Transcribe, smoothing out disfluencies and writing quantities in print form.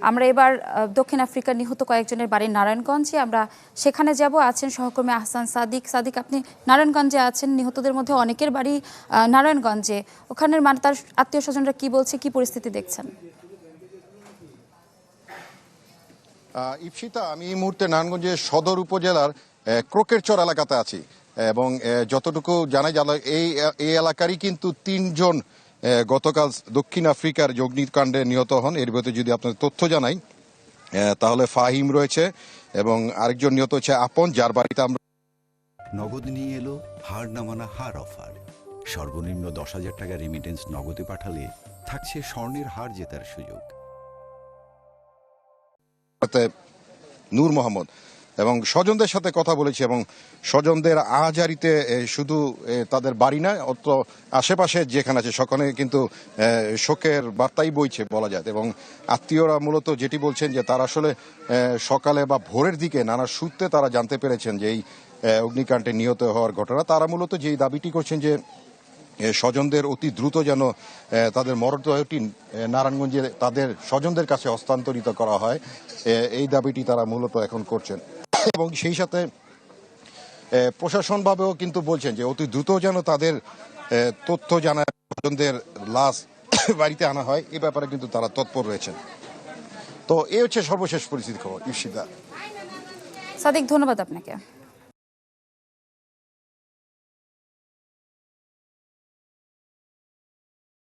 আমরা এবার দক্ষিণ আফ্রিকার নিহত কয়েকজনের বাড়ি নারায়ণগঞ্জে, আমরা সেখানে যাব। আছেন সহকর্মী আহসান সাদিক। সাদিক, আপনি নারায়ণগঞ্জে আছেন, নিহতদের মধ্যে অনেকের বাড়ি নারায়ণগঞ্জে। ওখানের তার আত্মীয় স্বজনরা কি বলছে, কি পরিস্থিতি দেখছেন? ইপসিতা, আমি এই মুহূর্তে নারায়ণগঞ্জের সদর উপজেলার ক্রোকেরচর এলাকাতে আছি এবং যতটুকু জানা গেল এই এলাকারই কিন্তু ৩ জন গতকাল দক্ষিণ আফ্রিকার অগ্নিকাণ্ডে নিহত হন। এর ভিতরে যদি আপনাদের তথ্য জানাই তাহলে ফাহিম রয়েছে এবং আরেকজন নিহত হচ্ছে আপন, যার বাড়িতে আমরা নগদ নিয়ে এলো হার না মানা হার অফার। সর্বনিম্ন 10,000 টাকা রেমিটেন্স নগদে পাঠালে থাকছে স্বর্ণের হার জেতার সুযোগ। নূর মোহাম্মদ এবং স্বজনদের সাথে কথা বলেছি এবং স্বজনদের আহাজারিতে শুধু তাদের বাড়ি নয়, অত আশেপাশে যেখানে আছে সেখানে কিন্তু শোকের বার্তাই বইছে বলা যায়। এবং আত্মীয়রা মূলত যেটি বলছেন যে তারা আসলে সকালে বা ভোরের দিকে নানা সূত্রে তারা জানতে পেরেছেন যে এই অগ্নিকাণ্ডে নিহত হওয়ার ঘটনা। তারা মূলত যেই দাবিটি করছেন যে স্বজনদের অতি দ্রুত যেন তাদের মরদেহটি নারায়ণগঞ্জে তাদের স্বজনদের কাছে হস্তান্তরিত করা হয়, এই দাবিটি তারা মূলত এখন করছেন। এবং সেই সাথে প্রশাসনভাবেও কিন্তু বলছেন যে অতি দ্রুত যেন তাদের তথ্য জানায় স্বজনদের লাশ বাড়িতে আনা হয়, এ ব্যাপারে কিন্তু তারা তৎপর রয়েছেন। তো এই হচ্ছে সর্বশেষ পরিস্থিতি খবর। ইপসিতা। সাদিক, ধন্যবাদ আপনাকে।